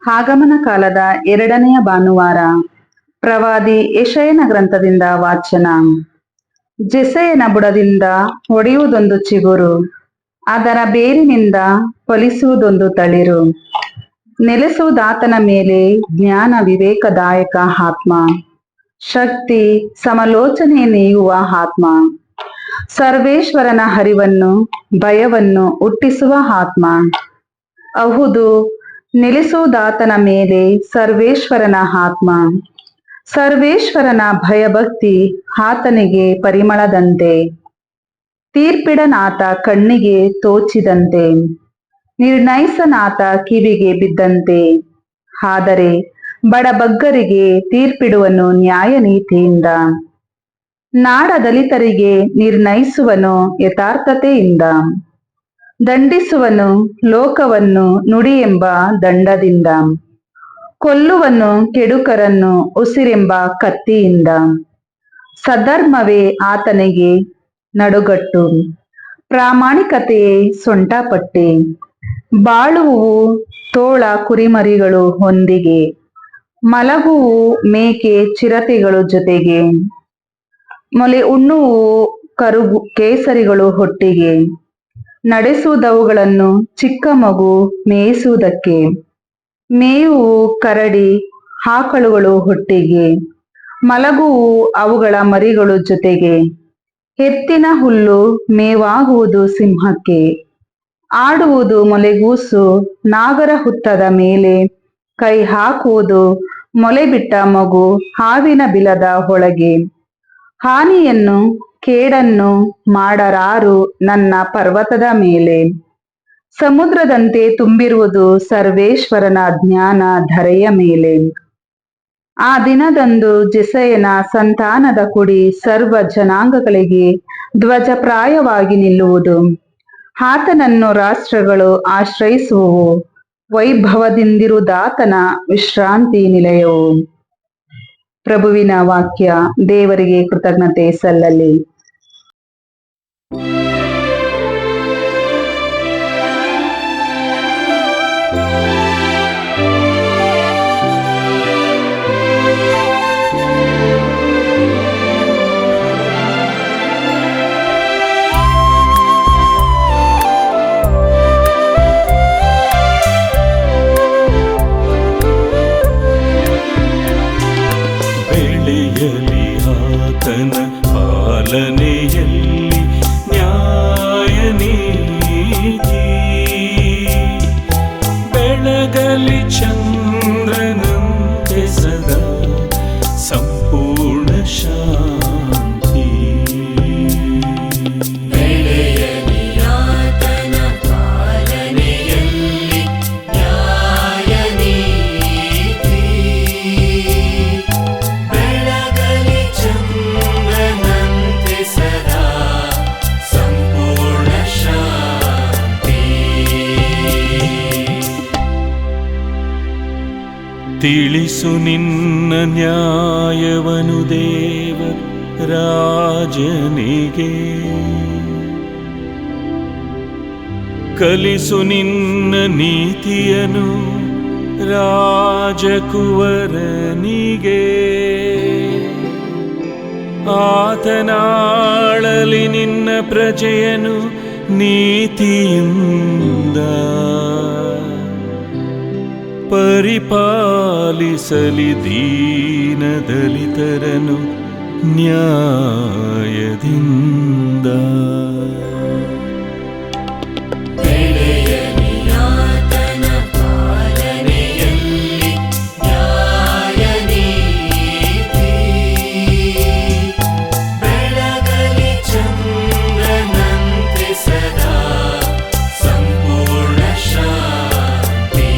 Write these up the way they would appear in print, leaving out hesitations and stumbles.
ಆಗಮನ ಕಾಲದ 2ನೆಯ ಭಾನುವಾರ. ಪ್ರವಾದಿ ಯೆಶಾಯನ ಗ್ರಂಥದಿಂದ ವಾಚನ. ಜೆಸೆಯನ ಬುಡದಿಂದ ಒಡೆಯುವುದೊಂದು ಚಿಗುರು, ಅದರ ಬೇರಿನಿಂದ ಫಲಿಸುವುದೊಂದು ತಳಿರು. ನೆಲೆಸುವುದಾತನ ಮೇಲೆ ಜ್ಞಾನ ವಿವೇಕದಾಯಕ ಆತ್ಮ, ಶಕ್ತಿ ಸಮಾಲೋಚನೆ ನೇಯುವ ಆತ್ಮ, ಸರ್ವೇಶ್ವರನ ಅರಿವನ್ನು ಭಯವನ್ನು ಹುಟ್ಟಿಸುವ ಆತ್ಮ. ಹೌದು, ನೆಲೆಸುವುದಾತನ ಮೇಲೆ ಸರ್ವೇಶ್ವರನ ಆತ್ಮ. ಸರ್ವೇಶ್ವರನ ಭಯಭಕ್ತಿ ಆತನಿಗೆ ಪರಿಮಳದಂತೆ, ತೀರ್ಪಿಡನಾತ ಕಣ್ಣಿಗೆ ತೋಚಿದಂತೆ, ನಿರ್ಣಯಿಸನಾತ ಕಿವಿಗೆ ಬಿದ್ದಂತೆ. ಆದರೆ ಬಡಬಗ್ಗರಿಗೆ ತೀರ್ಪಿಡುವನು ನ್ಯಾಯ ನೀತಿಯಿಂದ, ನಾಡದಲಿತರಿಗೆ ನಿರ್ಣಯಿಸುವನು ಯಥಾರ್ಥತೆಯಿಂದ. ದಂಡಿಸುವನು ಲೋಕವನ್ನು ನುಡಿಯೆಂಬ ದಂಡದಿಂದ, ಕೊಲ್ಲುವನು ಕೆಡುಕರನ್ನು ಉಸಿರೆಂಬ ಕತ್ತಿಯಿಂದ. ಸದ್ಧರ್ಮವೇ ಆತನಿಗೆ ನಡುಗಟ್ಟು, ಪ್ರಾಮಾಣಿಕತೆಯೇ ಸೊಂಟಪಟ್ಟಿ. ಬಾಳುವುವು ತೋಳ ಕುರಿಮರಿಗಳು ಒಂದಿಗೆ, ಮಲಗುವು ಮೇಕೆ ಚಿರತೆಗಳು ಜೊತೆಗೆ. ಮೊಲೆ ಉಣ್ಣುವು ಕರುಗು ಕೇಸರಿಗಳು ಒಟ್ಟಿಗೆ, ನಡೆಸುವುದವುಗಳನ್ನು ಚಿಕ್ಕ ಮಗು ಮೇಯಿಸುವುದಕ್ಕೆ. ಮೇಯುವು ಕರಡಿ ಆಕಳುಗಳು ಒಟ್ಟಿಗೆ, ಮಲಗುವು ಅವುಗಳ ಮರಿಗಳು ಜೊತೆಗೆ. ಎತ್ತಿನ ಹುಲ್ಲು ಮೇವಾಗುವುದು ಸಿಂಹಕ್ಕೆ, ಆಡುವುದು ಮೊಲೆಗೂಸು ನಾಗರ ಹುತ್ತದ ಮೇಲೆ. ಕೈ ಹಾಕುವುದು ಮೊಲೆ ಬಿಟ್ಟ ಮಗು ಹಾವಿನ ಬಿಲದ ಒಳಗೆ. ಹಾನಿಯನ್ನು ಕೇಡನ್ನು ಮಾಡರಾರು ನನ್ನ ಪರ್ವತದ ಮೇಲೆ. ಸಮುದ್ರದಂತೆ ತುಂಬಿರುವುದು ಸರ್ವೇಶ್ವರನ ಜ್ಞಾನ ಧರೆಯ ಮೇಲೆ. ಆ ದಿನದಂದು ಜೆಸೆಯನ ಸಂತಾನದ ಕುಡಿ ಸರ್ವ ಜನಾಂಗಗಳಿಗೆ ಧ್ವಜಪ್ರಾಯವಾಗಿ ನಿಲ್ಲುವುದು. ಆತನನ್ನು ರಾಷ್ಟ್ರಗಳು ಆಶ್ರಯಿಸುವವು, ವೈಭವದಿಂದಿರುವುದಾತನ ವಿಶ್ರಾಂತಿ ನಿಲಯವು. ಪ್ರಭುವಿನ ವಾಕ್ಯ. ದೇವರಿಗೆ ಕೃತಜ್ಞತೆ ಸಲ್ಲಲಿ. ಬೆಳೆಯಲಿ ಆತನ ಪಾಲನೆಯಲ್ಲಿ ನ್ಯಾಯ ನೀತಿ, ಬೆಳಗಲಿ ಚಂದ್ರನಂತೆ ಸದಾ ಸಂಪೂರ್ಣ ಶಾಂತಿ. ಬೆಳೆಯಲಿ ಆತನ ಪಾಲನೆಯಲ್ಲಿ ನ್ಯಾಯ ನೀತಿ, ಬೆಳಗಲಿ ಚಂದ್ರನಂತೆ ಸದಾ ಸಂಪೂರ್ಣ ಶಾಂತಿ. ತಿಳಿಸು ನಿನ್ನ ನ್ಯಾಯವನು ದೇವ ರಾಜನಿಗೆ, ಕಲಿಸು ನಿನ್ನ ನೀತಿಯನು ರಾಜಕುವರನಿಗೆ. ಆತನಾಳಲಿ ನಿನ್ನ ಪ್ರಜೆಯನು ನೀತಿಯಿಂದ, ಪರಿಪಾಲಿಸಲಿ ದೀನ ದಲಿತರನು ನ್ಯಾಯದಿಂದ. ಬೆಳೆಯಲಿ ಆತನ ಪಾಲನೆಯಲ್ಲಿ ನ್ಯಾಯ ನೀತಿ, ಬೆಳಗಲಿ ಚಂದ್ರನಂತೆ ಸದಾ ಸಂಪೂರ್ಣ ಶಾಂತಿ.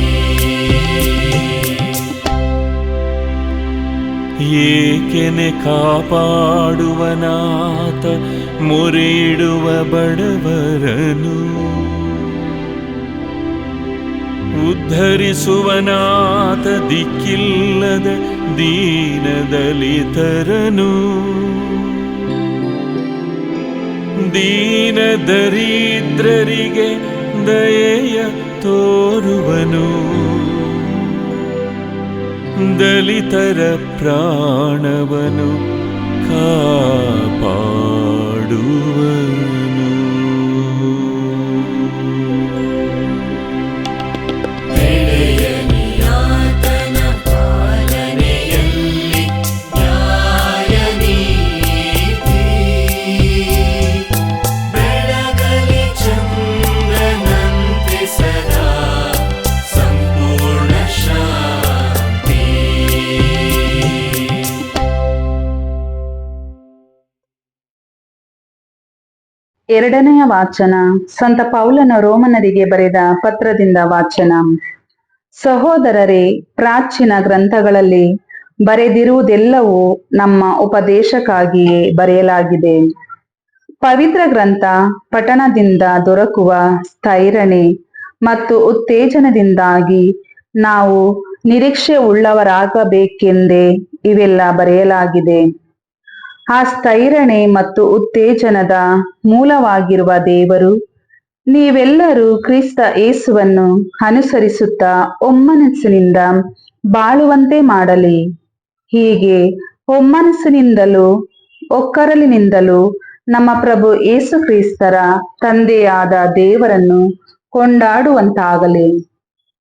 ಏಕೆನೆ ಕಾಪಾಡುವನಾತ ಮೊರೆಯಿಡುವ ಬಡವರನು, ಉದ್ಧರಿಸುವನಾತ ದಿಕ್ಕಿಲ್ಲದ ದೀನ ದಲಿತರನು. ದೀನ ದರಿದ್ರರಿಗೆ ದಯೆಯ ತೋರುವನು, ದಲಿತರ ಪ್ರಾಣವನು ಕಾಪಾಡುವನು. ಬೆಳೆಯಲಿಯಾತನ ಪಾಲನೆಯಲ್ಲಿ ನ್ಯಾಯ ನೀತಿ, ಬೆಳಗಲಿ ಚಂದ್ರನಂತೆ ಸದಾ ಸಂಪೂರ್ಣ ಶಾಂತಿ. ಎರಡನೆಯ ವಾಚನ ಸಂತ ಪೌಲನು ರೋಮನರಿಗೆ ಬರೆದ ಪತ್ರದಿಂದ ವಾಚನ. ಸಹೋದರರೇ, ಪ್ರಾಚೀನ ಗ್ರಂಥಗಳಲ್ಲಿ ಬರೆದಿರುವುದೆಲ್ಲವೂ ನಮ್ಮ ಉಪದೇಶಕ್ಕಾಗಿಯೇ ಬರೆಯಲಾಗಿದೆ. ಪವಿತ್ರ ಗ್ರಂಥ ಪಠಣದಿಂದ ದೊರಕುವ ಸ್ಥೈರಣೆ ಮತ್ತು ಉತ್ತೇಜನದಿಂದಾಗಿ ನಾವು ನಿರೀಕ್ಷೆ ಉಳ್ಳವರಾಗಬೇಕೆಂದೇ ಇವೆಲ್ಲ ಬರೆಯಲಾಗಿದೆ. ಆ ಸ್ಥೈರಣೆ ಮತ್ತು ಉತ್ತೇಜನದ ಮೂಲವಾಗಿರುವ ದೇವರು ನೀವೆಲ್ಲರೂ ಕ್ರಿಸ್ತ ಯೇಸುವನ್ನು ಅನುಸರಿಸುತ್ತಾ ಒಮ್ಮನಸ್ಸಿನಿಂದ ಬಾಳುವಂತೆ ಮಾಡಲಿ. ಹೀಗೆ ಒಮ್ಮನಸ್ಸಿನಿಂದಲೂ ಒಕ್ಕರಲಿನಿಂದಲೂ ನಮ್ಮ ಪ್ರಭು ಯೇಸು ಕ್ರಿಸ್ತರ ತಂದೆಯಾದ ದೇವರನ್ನು ಕೊಂಡಾಡುವಂತಾಗಲಿ.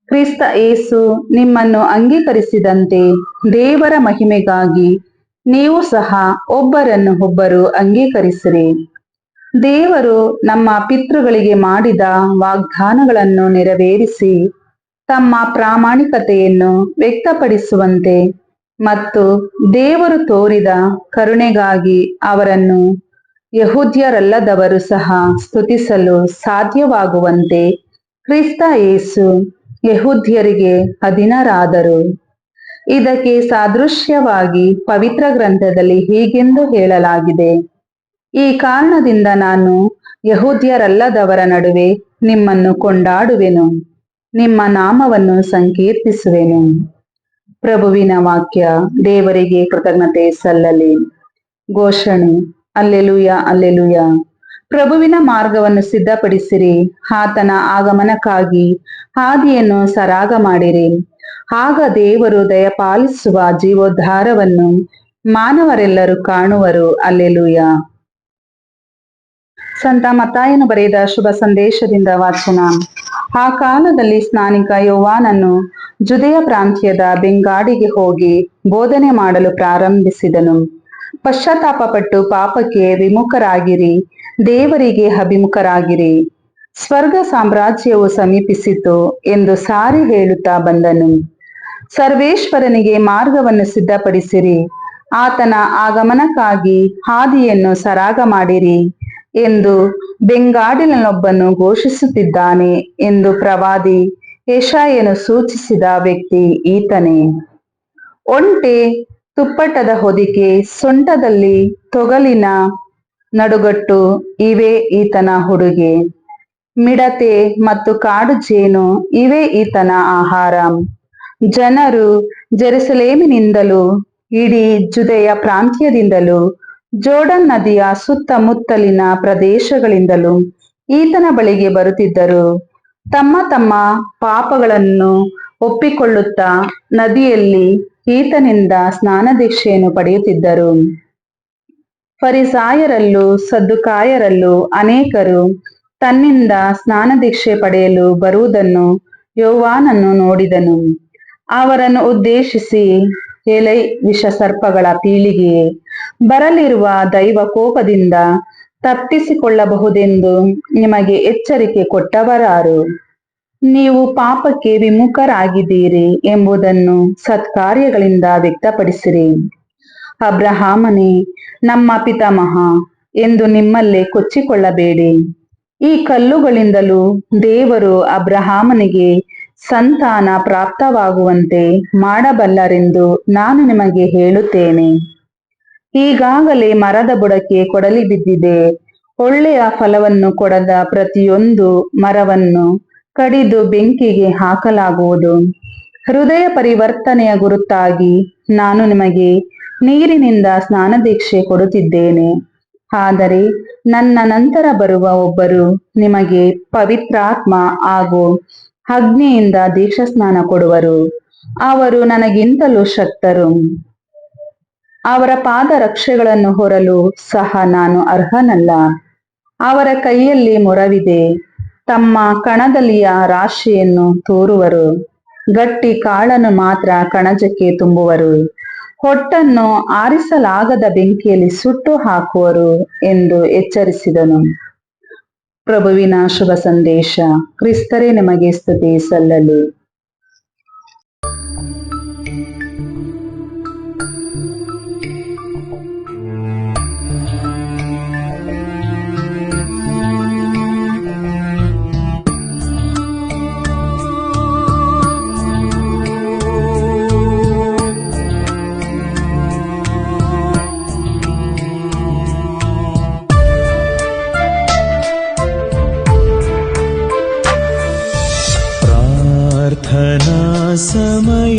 ಕ್ರಿಸ್ತ ಯೇಸು ನಿಮ್ಮನ್ನು ಅಂಗೀಕರಿಸಿದಂತೆ ದೇವರ ಮಹಿಮೆಗಾಗಿ ನೀವು ಸಹ ಒಬ್ಬರನ್ನು ಒಬ್ಬರು ಅಂಗೀಕರಿಸಿರಿ. ದೇವರು ನಮ್ಮ ಪಿತೃಗಳಿಗೆ ಮಾಡಿದ ವಾಗ್ದಾನಗಳನ್ನು ನೆರವೇರಿಸಿ ತಮ್ಮ ಪ್ರಾಮಾಣಿಕತೆಯನ್ನು ವ್ಯಕ್ತಪಡಿಸುವಂತೆ ಮತ್ತು ದೇವರು ತೋರಿದ ಕರುಣೆಗಾಗಿ ಅವರನ್ನು ಯಹೂದ್ಯರಲ್ಲದವರು ಸಹ ಸ್ತುತಿಸಲು ಸಾಧ್ಯವಾಗುವಂತೆ ಕ್ರಿಸ್ತ ಯೇಸು ಯಹೂದ್ಯರಿಗೆ ಅಧೀನರಾದರು. ಇದಕ್ಕೆ ಸಾದೃಶ್ಯವಾಗಿ ಪವಿತ್ರ ಗ್ರಂಥದಲ್ಲಿ ಹೀಗೆಂದು ಹೇಳಲಾಗಿದೆ: ಈ ಕಾರಣದಿಂದ ನಾನು ಯಹೂದ್ಯರಲ್ಲದವರ ನಡುವೆ ನಿಮ್ಮನ್ನು ಕೊಂಡಾಡುವೆನು, ನಿಮ್ಮ ನಾಮವನ್ನು ಸಂಕೀರ್ತಿಸುವೆನು. ಪ್ರಭುವಿನ ವಾಕ್ಯ. ದೇವರಿಗೆ ಕೃತಜ್ಞತೆ ಸಲ್ಲಲಿ. ಘೋಷಣೆ: ಅಲ್ಲೆಲೂಯ, ಅಲ್ಲೆಲೂಯ. ಪ್ರಭುವಿನ ಮಾರ್ಗವನ್ನು ಸಿದ್ಧಪಡಿಸಿರಿ, ಆತನ ಆಗಮನಕ್ಕಾಗಿ ಹಾದಿಯನ್ನು ಸರಾಗ ಮಾಡಿರಿ. ಆಗ ದೇವರು ದಯಪಾಲಿಸುವ ಜೀವೋದ್ಧಾರವನ್ನು ಮಾನವರೆಲ್ಲರೂ ಕಾಣುವರು. ಅಲ್ಲೆಲೂಯ. ಸಂತ ಮತ್ತಾಯನು ಬರೆದ ಶುಭ ಸಂದೇಶದಿಂದ ವಾಚನ. ಆ ಕಾಲದಲ್ಲಿ ಸ್ನಾನಿಕ ಯೋವಾನನು ಜುದೆಯ ಪ್ರಾಂತ್ಯದ ಬೆಂಗಾಡಿಗೆ ಹೋಗಿ ಬೋಧನೆ ಮಾಡಲು ಪ್ರಾರಂಭಿಸಿದನು. ಪಶ್ಚಾತ್ತಾಪಪಟ್ಟು ಪಾಪಕ್ಕೆ ವಿಮುಖರಾಗಿರಿ, ದೇವರಿಗೆ ಅಭಿಮುಖರಾಗಿರಿ, ಸ್ವರ್ಗ ಸಾಮ್ರಾಜ್ಯವು ಸಮೀಪಿಸಿತು ಎಂದು ಸಾರಿ ಹೇಳುತ್ತಾ ಬಂದನು. ಸರ್ವೇಶ್ವರನಿಗೆ ಮಾರ್ಗವನ್ನು ಸಿದ್ಧಪಡಿಸಿರಿ, ಆತನ ಆಗಮನಕ್ಕಾಗಿ ಹಾದಿಯನ್ನು ಸರಾಗ ಮಾಡಿರಿ ಎಂದು ಬೆಂಗಾಡಿನಲ್ಲೊಬ್ಬನು ಘೋಷಿಸುತ್ತಿದ್ದಾನೆ ಎಂದು ಪ್ರವಾದಿ ಯೆಶಾಯನು ಸೂಚಿಸಿದ ವ್ಯಕ್ತಿ ಈತನೇ. ಒಂಟೆ, ತುಪ್ಪಟದ ಹೊದಿಕೆ, ಸೊಂಟದಲ್ಲಿ ತೊಗಲಿನ ನಡುಗಟ್ಟು ಇವೇ ಈತನ ಉಡುಗೆ. ಮಿಡತೆ ಮತ್ತು ಕಾಡು ಜೇನು ಇವೇ ಈತನ ಆಹಾರ. ಜನರು ಜೆರುಸಲೇಮಿನಿಂದಲೂ ಇಡೀ ಜುದೆಯ ಪ್ರಾಂತ್ಯದಿಂದಲೂ ಜೋರ್ಡನ್ ನದಿಯ ಸುತ್ತಮುತ್ತಲಿನ ಪ್ರದೇಶಗಳಿಂದಲೂ ಈತನ ಬಳಿಗೆ ಬರುತ್ತಿದ್ದರು. ತಮ್ಮ ತಮ್ಮ ಪಾಪಗಳನ್ನು ಒಪ್ಪಿಕೊಳ್ಳುತ್ತಾ ನದಿಯಲ್ಲಿ ಈತನಿಂದ ಸ್ನಾನದೀಕ್ಷೆಯನ್ನು ಪಡೆಯುತ್ತಿದ್ದರು. ಫರಿಸಾಯರಲ್ಲೂ ಸದ್ದುಕಾಯರಲ್ಲೂ ಅನೇಕರು ತನ್ನಿಂದ ಸ್ನಾನದೀಕ್ಷೆ ಪಡೆಯಲು ಬರುವುದನ್ನು ಯೋವಾನನು ನೋಡಿದನು. ಅವರನ್ನು ಉದ್ದೇಶಿಸಿ, ಎಲೈ ವಿಷಸರ್ಪಗಳ ಪೀಳಿಗೆಯೇ, ಬರಲಿರುವ ದೈವ ಕೋಪದಿಂದ ತಪ್ಪಿಸಿಕೊಳ್ಳಬಹುದೆಂದು ನಿಮಗೆ ಎಚ್ಚರಿಕೆ ಕೊಟ್ಟವರಾರು? ನೀವು ಪಾಪಕ್ಕೆ ವಿಮುಖರಾಗಿದ್ದೀರಿ ಎಂಬುದನ್ನು ಸತ್ಕಾರ್ಯಗಳಿಂದ ವ್ಯಕ್ತಪಡಿಸಿರಿ. ಅಬ್ರಹಾಮನೇ ನಮ್ಮ ಪಿತಾಮಹ ಎಂದು ನಿಮ್ಮಲ್ಲೇ ಕೊಚ್ಚಿಕೊಳ್ಳಬೇಡಿ. ಈ ಕಲ್ಲುಗಳಿಂದಲೂ ದೇವರು ಅಬ್ರಹಾಮನಿಗೆ ಸಂತಾನ ಪ್ರಾಪ್ತವಾಗುವಂತೆ ಮಾಡಬಲ್ಲರೆಂದು ನಾನು ನಿಮಗೆ ಹೇಳುತ್ತೇನೆ. ಈಗಾಗಲೇ ಮರದ ಬುಡಕ್ಕೆ ಕೊಡಲಿ ಬಿದ್ದಿದೆ. ಒಳ್ಳೆಯ ಫಲವನ್ನು ಕೊಡದ ಪ್ರತಿಯೊಂದು ಮರವನ್ನು ಕಡಿದು ಬೆಂಕಿಗೆ ಹಾಕಲಾಗುವುದು. ಹೃದಯ ಪರಿವರ್ತನೆಯ ಗುರುತಾಗಿ ನಾನು ನಿಮಗೆ ನೀರಿನಿಂದ ಸ್ನಾನದೀಕ್ಷೆ ಕೊಡುತ್ತಿದ್ದೇನೆ. ಆದರೆ ನನ್ನ ನಂತರ ಬರುವ ಒಬ್ಬರು ನಿಮಗೆ ಪವಿತ್ರಾತ್ಮ ಹಾಗೂ ಅಗ್ನಿಯಿಂದ ದೀಕ್ಷಾಸ್ನಾನ ಕೊಡುವರು. ಅವರು ನನಗಿಂತಲೂ ಶಕ್ತರು. ಅವರ ಪಾದರಕ್ಷೆಗಳನ್ನು ಹೊರಲು ಸಹ ನಾನು ಅರ್ಹನಲ್ಲ. ಅವರ ಕೈಯಲ್ಲಿ ಮೊರವಿದೆ. ತಮ್ಮ ಕಣದಲ್ಲಿಯ ರಾಶಿಯನ್ನು ತೋರುವರು. ಗಟ್ಟಿ ಕಾಳನ್ನು ಮಾತ್ರ ಕಣಜಕ್ಕೆ ತುಂಬುವರು. ಹೊಟ್ಟನ್ನು ಆರಿಸಲಾಗದ ಬೆಂಕಿಯಲ್ಲಿ ಸುಟ್ಟು ಹಾಕುವರು ಎಂದು ಎಚ್ಚರಿಸಿದನು. ಪ್ರಭುವಿನ ಶುಭ ಸಂದೇಶ. ಕ್ರಿಸ್ತರೇ ನಿಮಗೆ ಸ್ತುತಿ ಸಲ್ಲಲಿ. प्रार्थना समय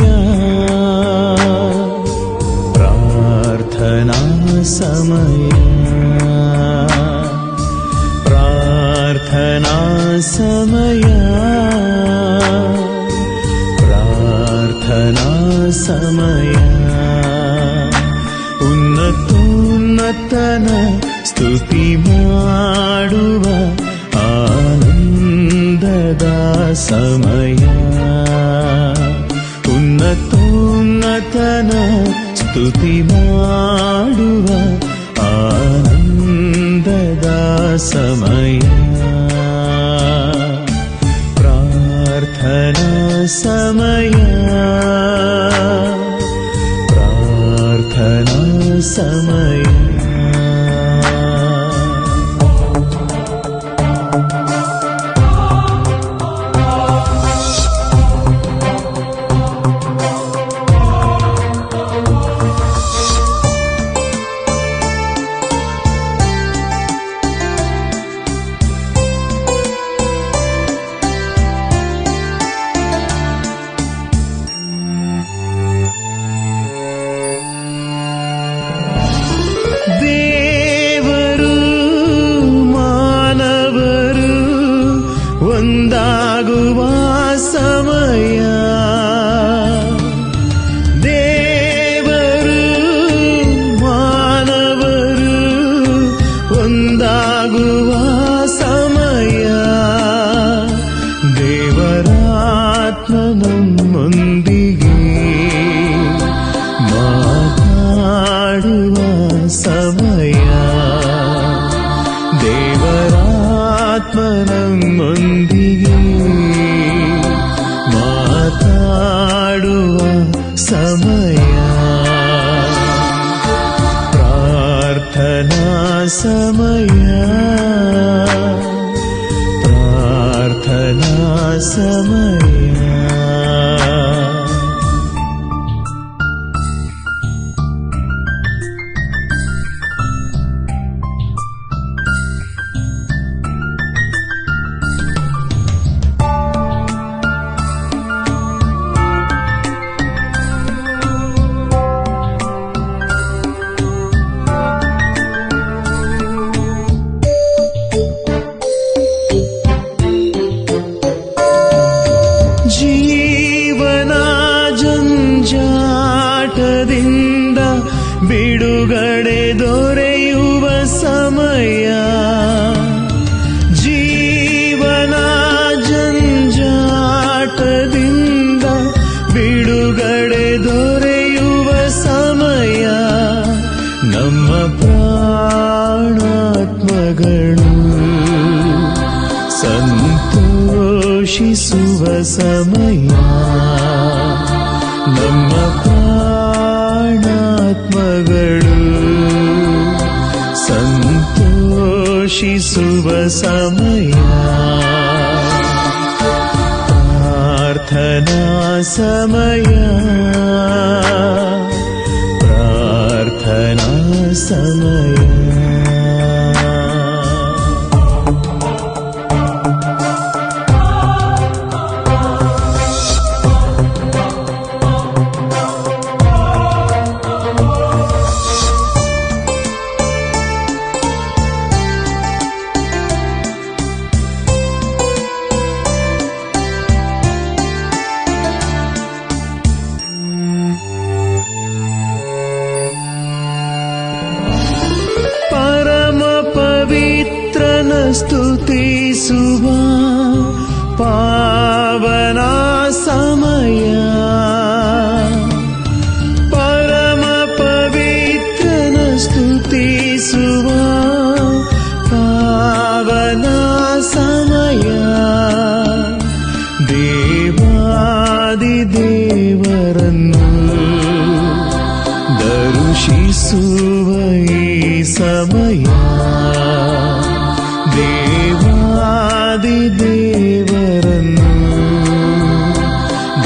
प्रार्थना समय प्रार्थना समय प्रार्थना समय ಉನ್ನತೋನ್ನತನ ಸ್ತುತಿ ಮಾಡುವ ಆನಂದದ ಸಮಯ ಉನ್ನತೋನ್ನತನ ಸ್ತುತಿ ಮಾಡುವ ಆನಂದದ ಸಮಯ ಪ್ರಾರ್ಥನಾ ಸಮಯ ಪ್ರಾರ್ಥನಾ ಸಮಯ ದೇವರು ಮಾನವರು ಒಂದಾಗುವ ಸಮಯ ದೇವರು ಮಾನವರು ಒಂದಾಗುವ ಸಮಯ ದೇವರಾತ್ಮ ನಮ್ಮೊಂದಿಗೆ ಮಾತಾಡುವ ಸಮಯ ದೇವರಾತ್ಮ ನಮ್ಮೊಂದಿಗೆ ಮಾತಾಡುವ ಸಮಯ ಪ್ರಾರ್ಥನಾ ಸಮಯ ಪ್ರಾರ್ಥನಾ ಸಮಯ ಜೀವನ ಜಂಜಾಟದಿಂದ ಬಿಡುಗಡೆ ದೊರೆಯುವ ಸಮಯ ಜೀವನ ಜಂಜಾಟದಿಂದ ಬಿಡುಗಡೆ ದೊರೆಯುವ ಸಮಯ ನಮ್ಮ ಪ್ರಾಣಾತ್ಮಗಳು ಸಂತೋಷಿಸುವ ಸಮಯ ನಮ್ಮ ಪ್ರಾಣಾತ್ಮಗಳು ಸಂತೋಷಿಸುವ ಸಮಯ ಪ್ರಾರ್ಥನಾ ಸಮಯ ಪ್ರಾರ್ಥನಾ ಸಮಯ ಸ್ತುತಿಸುವ ಪಾವನ ಸಮಯ ಪರಮ ಪವಿತ್ರನ ಸ್ತುತಿಸುವ ಪಾವನ ಸಮಯ ದೇವಾದಿ ದೇವರನ್ನು ದರ್ಶಿಸುವ ಈ ಸಮಯ ದೇವಾದಿ ದೇವರನ್ನು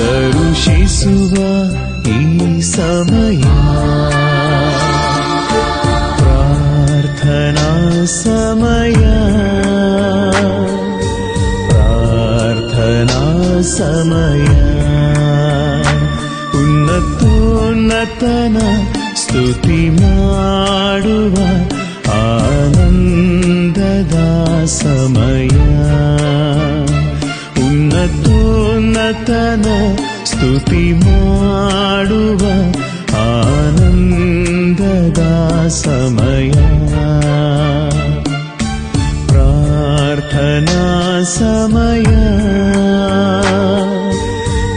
ದರ್ಶಿಸುವ ಈ ಸಮಯ ಪ್ರಾರ್ಥನಾ ಸಮಯ ಪ್ರಾರ್ಥನಾ ಸಮಯ ಉನ್ನತೋನ್ನತನ ಸ್ತುತಿ ಮಾಡುವ ಆನಂದದ ಸಮಯ ಉನ್ನತೋನ್ನತನ ಸ್ತುತಿ ಮಾಡುವ ಆನಂದದ ಸಮಯ ಪ್ರಾರ್ಥನಾ ಸಮಯ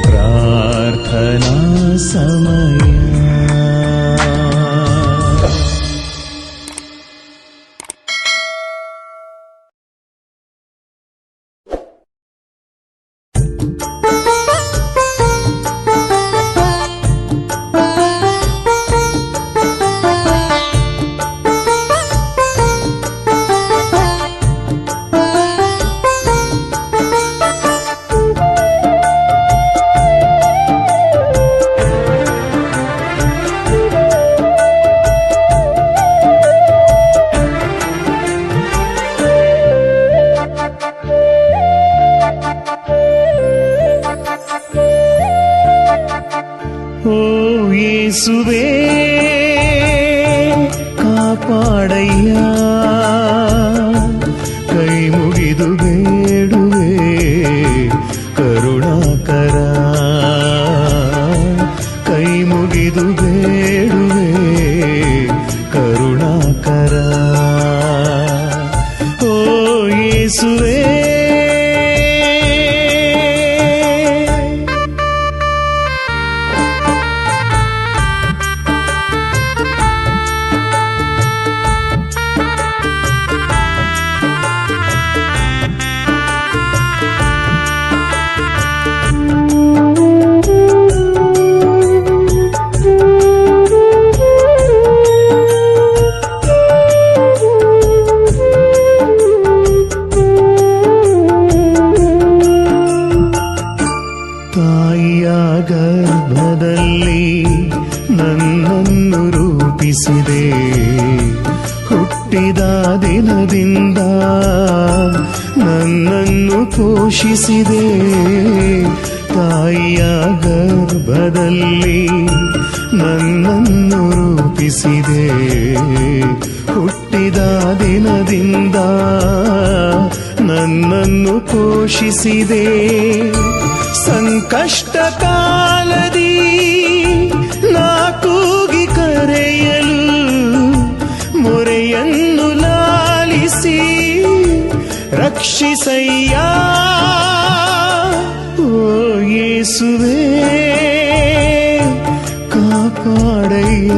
ಪ್ರಾರ್ಥನಾ ಸಮಯ ಓ ಯೇಸುವೇ ಕಾಪಾಡಯ್ಯ ಕೈ ಮುಗಿದು ಬೇಡುವೆ ಕರುಣಾಕರ ಕೈ ಮುಗಿದು ಬೇಡುವೆ ಕರುಣಾಕರ ಓ ಯೇಸುವೇ ತಾಯಿಯ ಗರ್ಭದಲ್ಲಿ ನನ್ನನ್ನು ರೂಪಿಸಿದೆ ಹುಟ್ಟಿದ ದಿನದಿಂದ ನನ್ನನ್ನು ಪೋಷಿಸಿದೆ ತಾಯಿಯ ಗರ್ಭದಲ್ಲಿ ನನ್ನನ್ನು ರೂಪಿಸಿದೆ ಹುಟ್ಟಿದ ದಿನದಿಂದ ನನ್ನನ್ನು ಪೋಷಿಸಿದೆ ಸಂಕಷ್ಟ ಕಾಲದಿ ನಾ ಕೂಗಿ ಕರೆಯಲು ಮೊರೆಯನ್ನು ಲಾಲಿಸಿ ರಕ್ಷಿಸಯ್ಯ ಓ ಯೇಸುವೇ ಕಾಪಾಡಯ್ಯ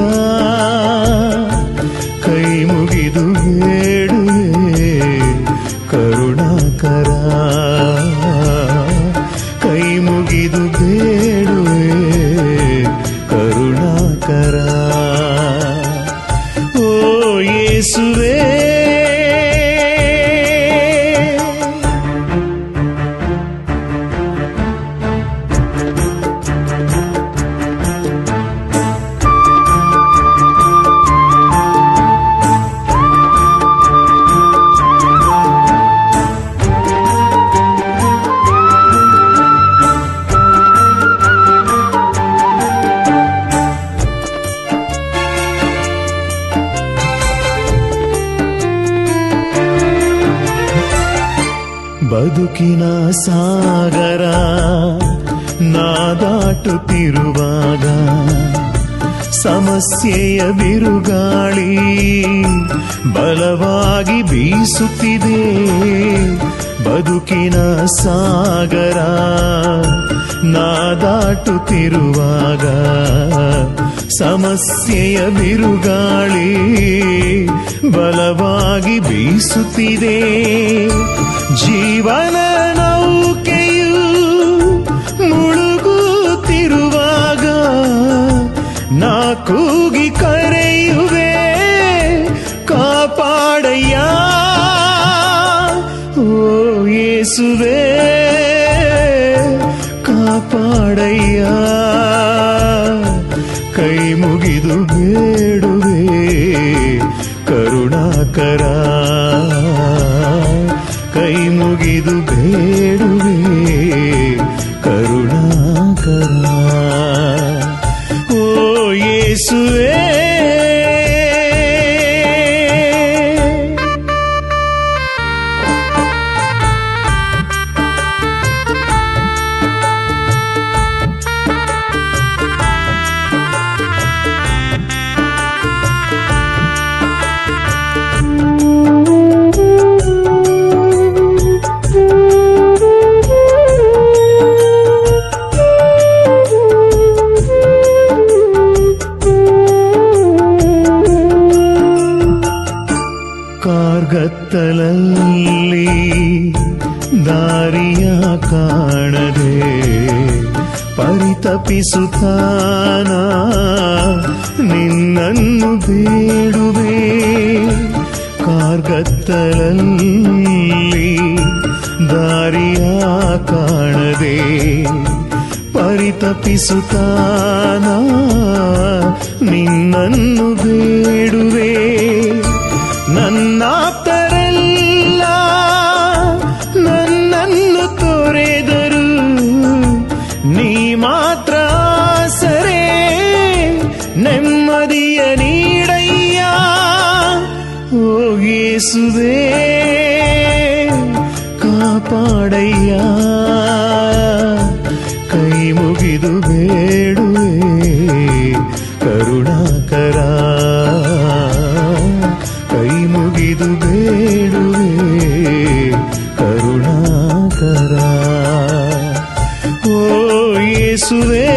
ಕೈ ಮುಗಿದು ಬೇಡುವೆ ಕರುಣಾಕರ ಕೈ ಮುಗಿದು ಬೇಡುವೆ ಕರುಣಾಕರ ಓ ಯೇಸುವೇ ಬದುಕಿನ ಸಾಗರ ನಾ ದಾಟುತ್ತಿರುವಾಗ ಸಮಸ್ಯೆಯ ಬಿರುಗಾಳಿ ಬಲವಾಗಿ ಬೀಸುತ್ತಿದೆ, ಬದುಕಿನ ಸಾಗರ ನಾ ದಾಟುತ್ತಿರುವಾಗ. ಸಮಸ್ಯೆಯ ಬಿರುಗಾಳಿ ಬಲವಾಗಿ ಬೀಸುತ್ತಿದೆ, ಜೀವನ ನೌಕೆಯು ಮುಳುಗುತ್ತಿರುವಾಗ ನಾ ಕೂಗಿ ಕರೆಯುವೆ, ಕಾಪಾಡಯ್ಯ ಓ ಯೇಸುವೇ, ಕಾಪಾಡಯ್ಯ. ಕೈ ಮುಗಿದು ಬೇಡುವೆ ಕರುಣಾಕರ, ಕೈ ಮುಗಿದು ಬೇಡುವೆ ಕರುಣಾಕರ. ಓ ಯೇಸುವೇ, ಕಾರ್ಗತ್ತಲಲ್ಲಿ ದಾರಿಯ ಕಾಣದೆ ಪರಿತಪಿಸುತ್ತಾನ ನಿನ್ನನ್ನು ಬೇಡುವೆ. ಕಾರ್ಗತ್ತಲಲ್ಲಿ ದಾರಿಯ ಕಾಣದೆ ಪರಿತಪಿಸುತ್ತಾನ ನಿನ್ನನ್ನು ಬೇಡುವೆ. ನನ್ನಾಪ್ತರೆಲ್ಲ ನನ್ನನ್ನು ತೊರೆದರು, ನೀ ಮಾತ್ರ ಆಸರೆ ನೆಮ್ಮದಿಯ ನೀಡಯ್ಯ. ಓ ಯೇಸುವೇ, ಕಾಪಾಡಯ್ಯ. ಕೈ ಮುಗಿದು ಬೇಡುವೆ ಕರುಣಾಕರ, ಕೈ ಮುಗಿದು ಬೇಡುವೆ ಕರುಣಾಕರ. ಓ ಯೇಸುವೇ,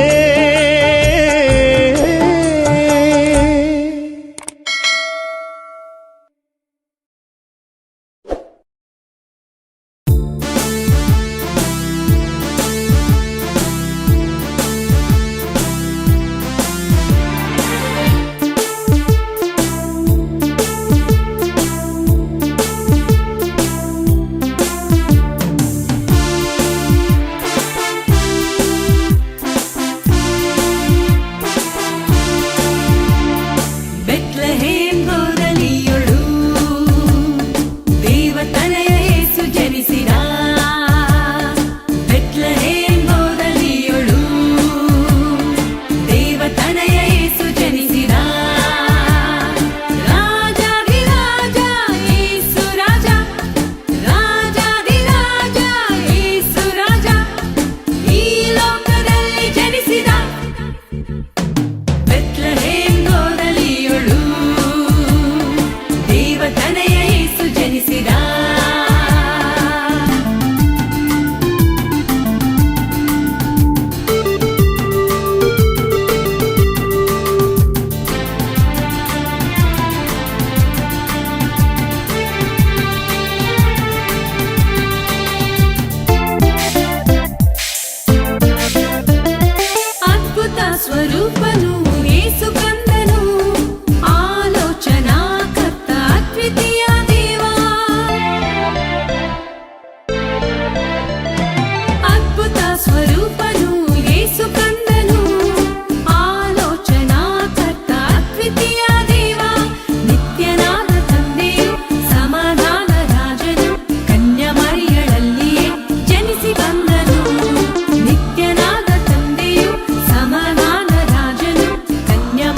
ಸ್ವರೂಪನು ಯೇಸು ಕಂದನು, ಆಲೋಚನಾ ಕರ್ತ ಅದ್ವಿತೀಯ ದೇವ. ಅದ್ಭುತ ಸ್ವರೂಪನು ಯೇಸು ಕಂದನು, ಆಲೋಚನಾ ಕರ್ತ ಅದ್ವಿತೀಯ ದೇವ. ನಿತ್ಯನಾದ ತಂದೆಯು ಸಮಾಧಾನ ರಾಜನು, ಕನ್ಯಾ ಮರಿಯಳಲ್ಲಿಯೇ ಜನಿಸಿ ಬಂದನು. ನಿತ್ಯನಾದ ತಂದೆಯು ಸಮಾಧಾನ ರಾಜನು, ಕನ್ಯಾ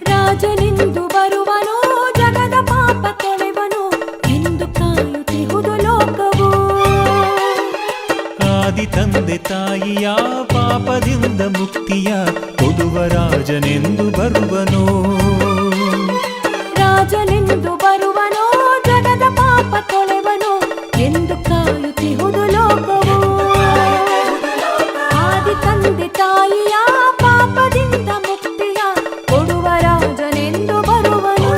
ರಾಜನೆಂದು ಬರುವನು ಜಗದ ಪಾಪ ತೊಳೆವನು ಎಂದು ಕಾಯುತ್ತಿಹುದು ಲೋಕವು. ಆದಿ ತಂದೆ ತಾಯಿಯ ಪಾಪದಿಂದ ಮುಕ್ತಿಯ ಕೊಡುವ ರಾಜನೆಂದು ಬರುವನು. ರಾಜನೆಂದು ಬರುವನು ಜಗದ ಪಾಪ ತೊಳೆವನು ಎಂದು ಕಾಯುತ್ತಿಹುದು ಲೋಕವು. ಆದಿ ತಂದೆ ತಾಯಿಯ ಪಾಪದಿಂದ ಮುಕ್ತಿಯ ಕೊಡುವ ರಾಜನೆಂದು ಬರುವನು.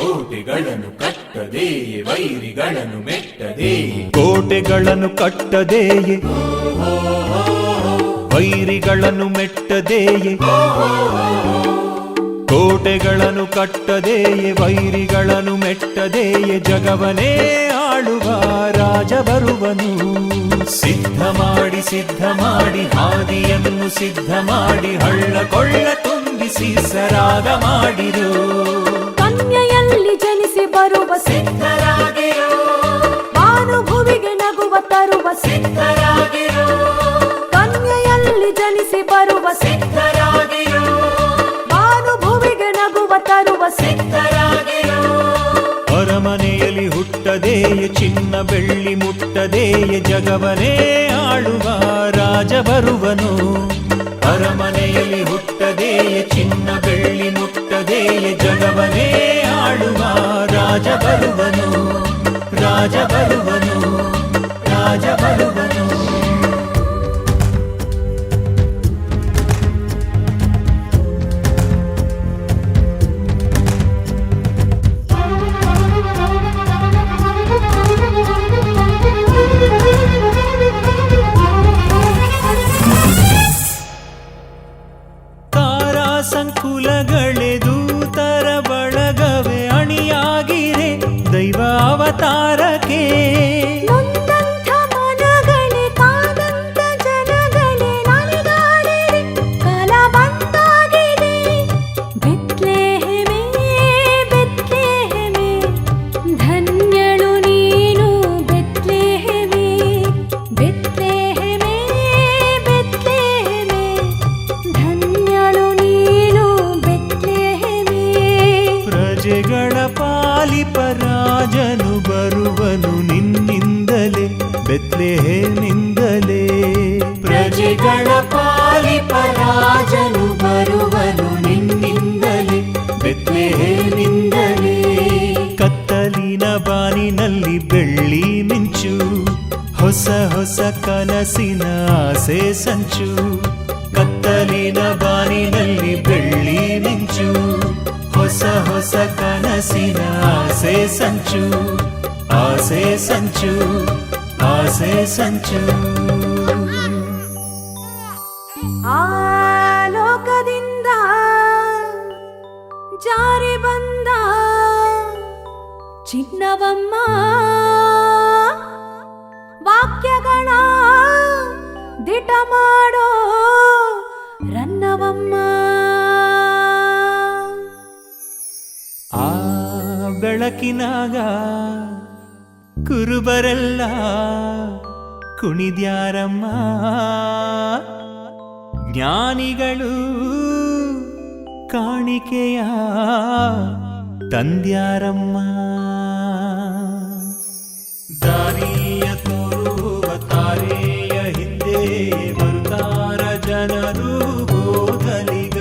ಕೋಟೆಗಳನ್ನು ಕಟ್ಟದೆಯೇ ವೈರಿಗಳನ್ನು ಮೆಟ್ಟದೆಯೇ ಕೋಟೆಗಳನ್ನು ಕಟ್ಟದೆಯೇ ವೈರಿಗಳನ್ನು ಮೆಟ್ಟದೆಯೇ ಕೋಟೆಗಳನ್ನು ಕಟ್ಟದೆಯೇ ವೈರಿಗಳನ್ನು ಮೆಟ್ಟದೆಯೇ ಜಗವನೇ ಆಳುವ ರಾಜ ಬರುವನು. ಸಿದ್ಧ ಮಾಡಿ ಹಾದಿಯನ್ನು ಸಿದ್ಧ ಮಾಡಿ ಹಳ್ಳ ಕೊಳ್ಳ ತುಂಬಿಸಿ ಸರಾಗ ಮಾಡಿರು. ಕನ್ಯೆಯಲ್ಲಿ ಜನಿಸಿ ಬರುವ ಸಿದ್ಧರಾಗಿರೋ ಭಾನುಭುವಿಗೆ ನಗುವ ತರುವ ಸಿದ್ಧರಾಗಿರೋ ಕನ್ಯೆಯಲ್ಲಿ ಜನಿಸಿ ಬರುವ ಸಿದ್ಧರಾಗಿರೋ ಭಾನುಭುವಿಗೆ ನಗುವ ತರುವ ಸಿದ್ಧರಾಗಿರೋ ಅರಮನೆಯಲ್ಲಿ ಹುಟ್ಟದೆಯೇ ಚಿನ್ನ ಬೆಳ್ಳಿ ಮುಟ್ಟದೆಯೇ ಜಗವನೇ ಆಳುವ ರಾಜ ಬರುವನು. ಅರಮನೆಯಲ್ಲಿ ಹುಟ್ಟದೆಯೇ ಚಿನ್ನ ಬೆಳ್ಳಿ ಮುಟ್ಟದೆಯೇ ಜಗವನೇ ಆಳುವ ರಾಜ ಬರುವನು. ರಾಜ ಬರುವನು, ರಾಜ ಬರುವನು. ತಾರಾ ಸಂಕುಲಗಳೇ ದೂತರ ಬಳಗವೇ ಅಣಿಯಾಗಿರೆ ದೈವ ಅವತಾರಕ್ಕೆ. ನೊಂದಂಥ ಮನಗಳೇ ಕಾದಂಥ ಜನಗಳೇ ನಲಿದಾಡಿರಿ ಕಾಲ ಬಂದಾಗಿದೆ. ಬೆತ್ಲೆಹೆಮೇ ಬೆತ್ಲೆಹೆಮೇ ಧನ್ಯಳು ನೀನು ಬೆತ್ಲೆಹೆಮೇ. ಬೆತ್ಲೆಹೆಮೇ ಬೆತ್ಲೆಹೆಮೇ ಧನ್ಯಳು ನೀನು ಬೆತ್ಲೆಹೆಮೇ. ಪ್ರಜೆಗಳ ಪಾಲಿಪ ರಾಜನು ಬರುವನು ನಿನ್ನಿಂದಲೇ ಬೆತ್ಲೆಹೇಮಿಂದಲೇ. ಪ್ರಜೆಗಳ ಪಾಲಿಪ ರಾಜನು ಬರುವನು ನಿನ್ನಿಂದಲೇ ಬೆತ್ಲೆಹೇಮಿಂದಲೇ. ಕತ್ತಲಿನ ಬಾನಿನಲ್ಲಿ ಬೆಳ್ಳಿ ಮಿಂಚು ಹೊಸ ಹೊಸ ಕನಸಿನ ಆಸೆ ಸಂಚು. ಕತ್ತಲಿನ ಬಾನಿನಲ್ಲಿ ಬೆಳ್ಳಿ ಮಿಂಚು ಹೊಸ ಹೊಸ ಕನಸಿನ ಆಸೆ ಸಂಚು. ಆಸೆ ಸಂಚು, ಆಸೆ ಸಂಚು. ಆ ಲೋಕದಿಂದ ಜಾರಿ ಬಂದ ಚಿನ್ನವಮ್ಮ ವಾಕ್ಯಗಳ ದಿಟ ಮಾಡೋ ರನ್ನವಮ್ಮ. ಆ ಬೆಳಕಿನಾಗ ಕುರುಬರೆಲ್ಲ ಕುಣಿದ್ಯಾರಮ್ಮ. ಜ್ಞಾನಿಗಳು ಕಾಣಿಕೆಯ ತಂದ್ಯಾರಮ್ಮ. ದಾರಿಯ ತೋರುವ ತಾರೆಯ ಹಿಂದೆ ಬರುತ್ತಾರ ಜನರು ಬೋಧಲಿಗ.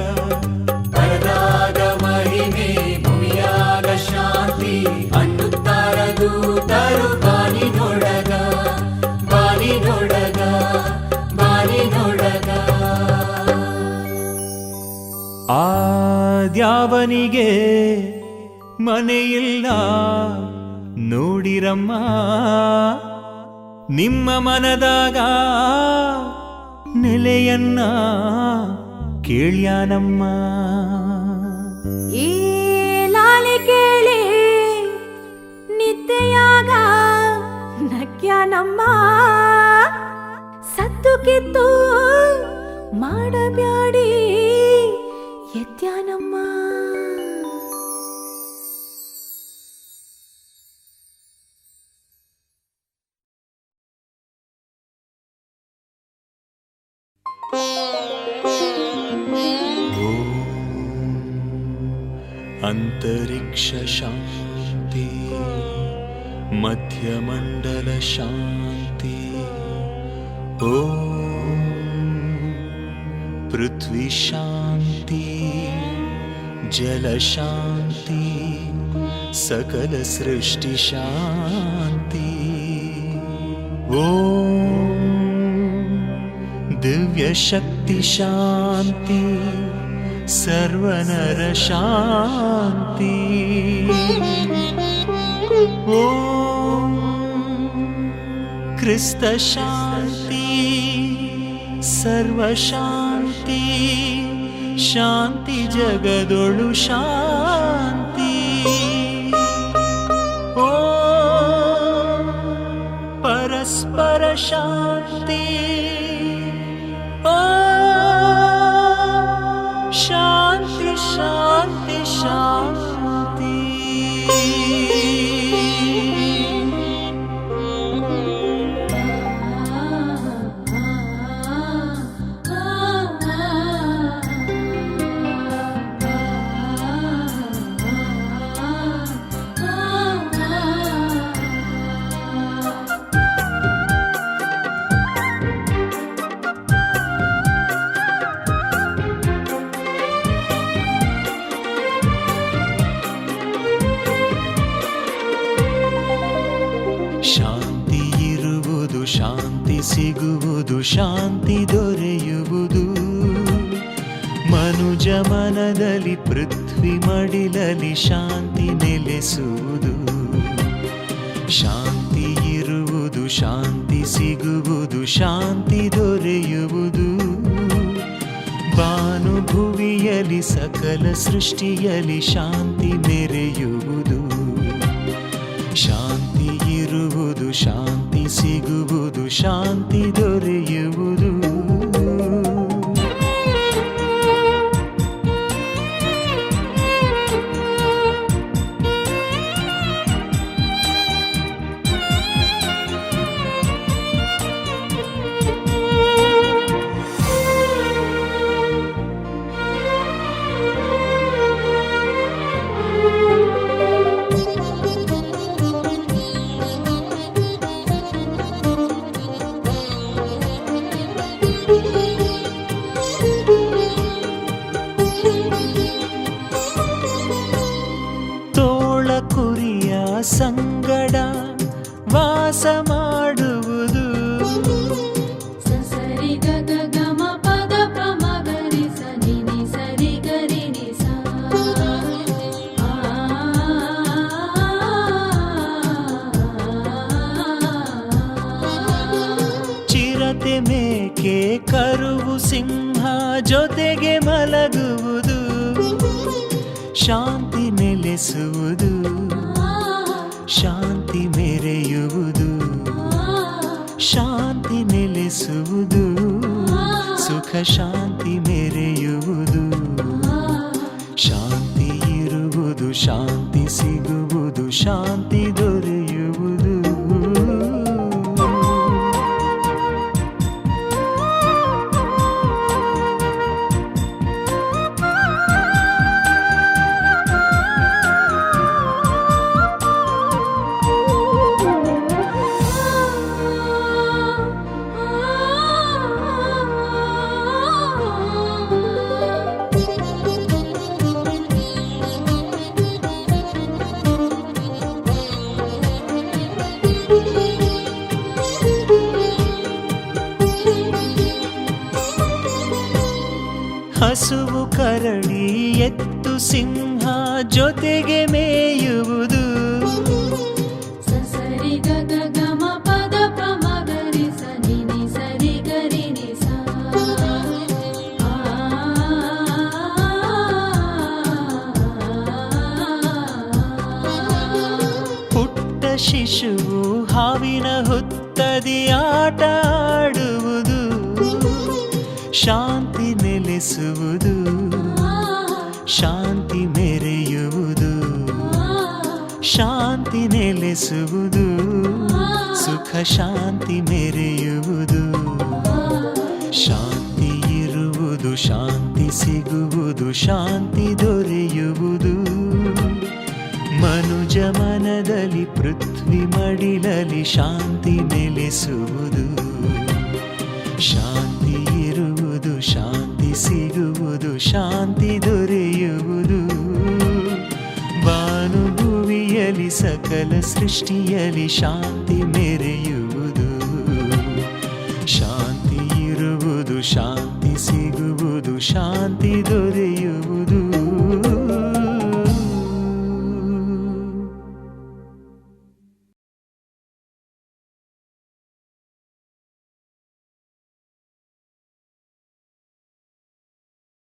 ಪರದಾಗ ಮಹಿಮೆ ಭೂಮಿಯಾಗ ಶಾಂತಿ ಅನ್ನುತ್ತಾರ ದೂತರು ಬಾನಿನೊಳಗ ಬಾನಿನೊಳಗ ಬಾನಿನೊಳಗ. ಆದ್ಯಾವನಿಗೆ ಮನೆಯಿಲ್ಲ ನೋಡಿರಮ್ಮ. ನಿಮ್ಮ ಮನದಾಗ ನೆಲೆಯನ್ನ ಕೇಳ್ಯಾನಮ್ಮ. ಈ ಲಾಲಿ ಕೇಳಿ ನಿದ್ದೆಯಾಗ ನಕ್ಯಾನಮ್ಮ. ಸತ್ತು ಕಿತ್ತು ಮಾಡಬ್ಯಾಡಿ ಎತ್ಯಾನಮ್ಮ. ಅಂತರಿಕ್ಷ ಶಾಂತಿ, ಮಧ್ಯಮಂಡಲ ಶಾಂತಿ. ಓಂ ಪೃಥ್ವಿ ಶಾಂತಿ, ಜಲ ಶಾಂತಿ, ಸಕಲ ಸೃಷ್ಟಿ ಶಾಂತಿ. ಓಂ ದಿವ್ಯ ಶಕ್ತಿ ಶಾಂತಿ, ಸರ್ವನರ ಶಾಂತಿ. ಓಂ ಕ್ರಿಸ್ತ ಶಾಂತಿ, ಸರ್ವ ಶಾಂತಿ, ಶಾಂತಿ ಜಗದೊಳು ಶಾಂತಿ. ಓಂ ಪರಸ್ಪರ ಶಾಂತಿ. ಶಾಂತಿ ಶಾಂತಿ ಶಾಂತಿ. ಶಾಂತಿ ಇರುವುದು, ಶಾಂತಿ ಸಿಗುವುದು, ಶಾಂತಿ ದೊರೆಯುವುದು. ಮನುಜ ಮನದಲ್ಲಿ ಪೃಥ್ವಿ ಮಡಿಲಲ್ಲಿ ಶಾಂತಿ ನೆಲೆಸುವುದು. ಶಾಂತಿ ಇರುವುದು, ಶಾಂತಿ ಸಿಗುವುದು, ಶಾಂತಿ ದೊರೆಯುವುದು. ಭಾನುಭುವಿಯಲ್ಲಿ ಸಕಲ ಸೃಷ್ಟಿಯಲ್ಲಿ ಶಾಂತಿ ಮೆರೆಯುವುದು. ಶಾಂತಿ ಇರುವುದು, ಶಾಂತಿ ಸಿಗುವುದು, ಶಾಂತಿ ದೊರೆಯುವುದು. ತೋಳ ಕುರಿಯ ಸಂಗಡ ವಾಸ ಮಾಡುವುದು. ಸರಿ ಗಗ ಗಮ ಪದ ಪ್ರಮ ಗರಿ ಸನಿ ನಿ ಸರಿ ಗರಿ ನಿ ಸ. ಚಿರತೆ ಮೇಕೆ ಕರುವು ಸಿಂಹ ಜೊತೆಗೆ ಮಲಗುವುದು. ಶಾಂತಿ ನೆಲೆಸುವುದು, ಶಾಂತಿ ಮೆರೆಯುವುದು. ಶಾಂತಿ ನೆಲೆಸುವುದು, ಸುಖ ಶಾಂತಿ ಮೆರೆಯುವುದು. ಶಾಂತಿ ಇರುವುದು, ಶಾಂತಿ ಸಿಗುವುದು, ಶಾಂತಿ ದೊರೆಯುವುದು. ಹಸುವು ಕರಡಿ ಎತ್ತು ಸಿಂಹ ಜೊತೆಗೆ ಮೇಯುವುದು. ಸರಿ ಗಗ ಗಮ ಪದ ಪ್ರಮ ಗರಿ ಸನಿ ನಿ ಸರಿ ಗರಿ ನಿ ಸ. ಶಿಶುವು ಹಾವಿನ ಹೊತ್ತದಿ ಆಟ ಆಡುವುದು ಶಾಂತಿ ನೆಲೆಸುವುದು ಶಾಂತಿ ಮೆರೆಯುವುದು ಶಾಂತಿ ನೆಲೆಸುವುದು ಸುಖ ಶಾಂತಿ ಮೆರೆಯುವುದು ಶಾಂತಿ ಇರುವುದು ಶಾಂತಿ ಸಿಗುವುದು ಶಾಂತಿ ದೊರೆಯುವುದು ಮನುಜ ಮನದಲ್ಲಿ ಪೃಥ್ವಿ ಮಡಿಲಲ್ಲಿ ಶಾಂತಿ ನೆಲೆಸುವುದು ಶಾಂತಿ ಇರುವುದು ಶಾಂತಿ ಸಿಗುವುದು ಶಾಂತಿ ದೊರೆಯುವುದು ಭಾನುಭುವಿಯಲ್ಲಿ ಸಕಲ ಸೃಷ್ಟಿಯಲ್ಲಿ ಶಾಂತಿ ಮೆರೆಯುವುದು ಶಾಂತಿ ಇರುವುದು ಶಾಂತಿ ಸಿಗುವುದು ಶಾಂತಿ ದೊರೆಯುವುದು